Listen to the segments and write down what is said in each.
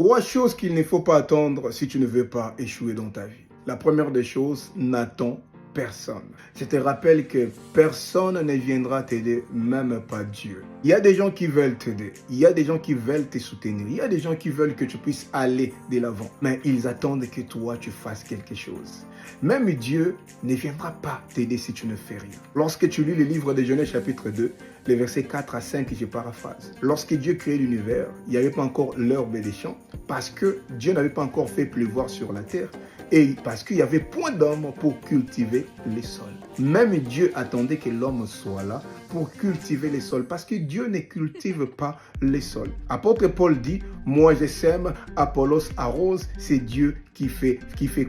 Trois choses qu'il ne faut pas attendre si tu ne veux pas échouer dans ta vie. La première des choses, n'attends personne. Je te rappelle que personne ne viendra t'aider, même pas Dieu. Il y a des gens qui veulent t'aider, il y a des gens qui veulent te soutenir, il y a des gens qui veulent que tu puisses aller de l'avant, mais ils attendent que toi tu fasses quelque chose. Même Dieu ne viendra pas t'aider si tu ne fais rien. Lorsque tu lis le livre de Genèse chapitre 2, les versets 4 à 5, je paraphrase. Lorsque Dieu créait l'univers, il n'y avait pas encore l'herbe des champs, parce que Dieu n'avait pas encore fait pleuvoir sur la terre, et parce qu'il n'y avait point d'homme pour cultiver les sols. Même Dieu attendait que l'homme soit là pour cultiver les sols, parce que Dieu ne cultive pas les sols. Apôtre Paul dit, moi je sème, Apollos arrose, c'est Dieu qui fait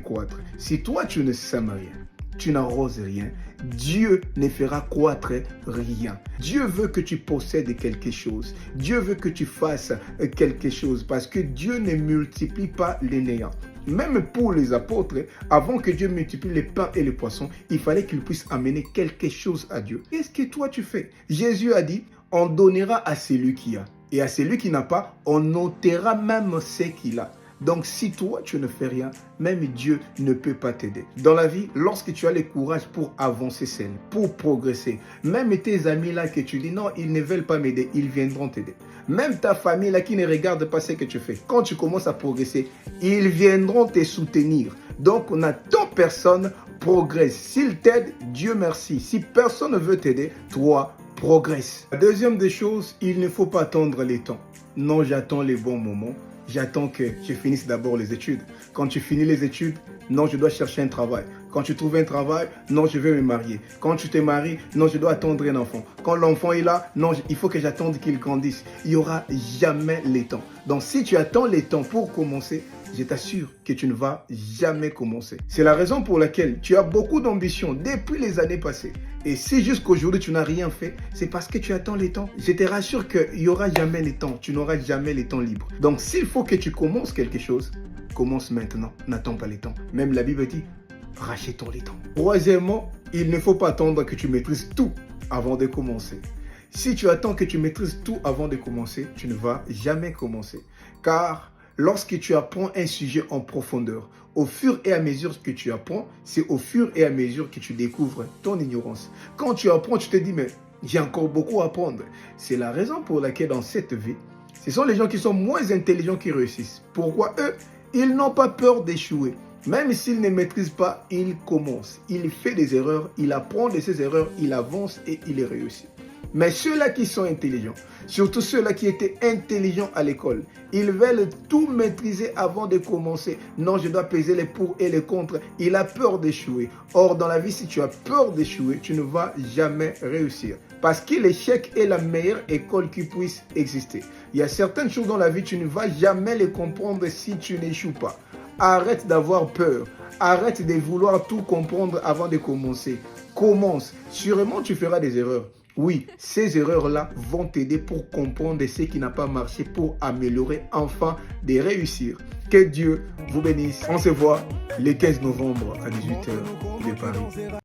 croître. Si toi tu ne sèmes rien, tu n'arroses rien, Dieu ne fera croître rien. Dieu veut que tu possèdes quelque chose. Dieu veut que tu fasses quelque chose parce que Dieu ne multiplie pas les néants. Même pour les apôtres, avant que Dieu multiplie les pains et les poissons, il fallait qu'ils puissent amener quelque chose à Dieu. Qu'est-ce que toi tu fais? Jésus a dit, on donnera à celui qui a. Et à celui qui n'a pas, on ôtera même ce qu'il a. Donc, si toi, tu ne fais rien, même Dieu ne peut pas t'aider. Dans la vie, lorsque tu as le courage pour avancer seul, pour progresser, même tes amis là que tu dis, non, ils ne veulent pas m'aider, ils viendront t'aider. Même ta famille là qui ne regarde pas ce que tu fais, quand tu commences à progresser, ils viendront te soutenir. Donc, on n'attend personne, progresse. S'il t'aide, Dieu merci. Si personne ne veut t'aider, toi, progresse. La deuxième des choses, il ne faut pas attendre les temps. Non, j'attends les bons moments. J'attends que je finisse d'abord les études. Quand tu finis les études, non, je dois chercher un travail. Quand tu trouves un travail, non, je vais me marier. Quand tu te maries, non, je dois attendre un enfant. Quand l'enfant est là, non, il faut que j'attende qu'il grandisse. Il n'y aura jamais les temps. Donc, si tu attends les temps pour commencer, je t'assure que tu ne vas jamais commencer. C'est la raison pour laquelle tu as beaucoup d'ambition depuis les années passées. Et si jusqu'aujourd'hui tu n'as rien fait, c'est parce que tu attends les temps. Je te rassure qu'il n'y aura jamais les temps. Tu n'auras jamais les temps libres. Donc s'il faut que tu commences quelque chose, commence maintenant. N'attends pas les temps. Même la Bible dit, rachetons les temps. Troisièmement, il ne faut pas attendre que tu maîtrises tout avant de commencer. Si tu attends que tu maîtrises tout avant de commencer, tu ne vas jamais commencer. Car lorsque tu apprends un sujet en profondeur, au fur et à mesure que tu apprends, c'est au fur et à mesure que tu découvres ton ignorance. Quand tu apprends, tu te dis, mais j'ai encore beaucoup à apprendre. C'est la raison pour laquelle dans cette vie, ce sont les gens qui sont moins intelligents qui réussissent. Pourquoi eux? Ils n'ont pas peur d'échouer. Même s'ils ne maîtrisent pas, ils commencent. Il fait des erreurs, il apprend de ses erreurs, il avance et il réussit. Mais ceux-là qui sont intelligents, surtout ceux-là qui étaient intelligents à l'école, ils veulent tout maîtriser avant de commencer. Non, je dois peser les pour et les contre. Il a peur d'échouer. Or, dans la vie, si tu as peur d'échouer, tu ne vas jamais réussir. Parce que l'échec est la meilleure école qui puisse exister. Il y a certaines choses dans la vie, tu ne vas jamais les comprendre si tu n'échoues pas. Arrête d'avoir peur. Arrête de vouloir tout comprendre avant de commencer. Commence. Sûrement, tu feras des erreurs. Oui, ces erreurs-là vont t'aider pour comprendre ce qui n'a pas marché, pour améliorer, enfin, de réussir. Que Dieu vous bénisse. On se voit le 15 novembre à 18h de Paris.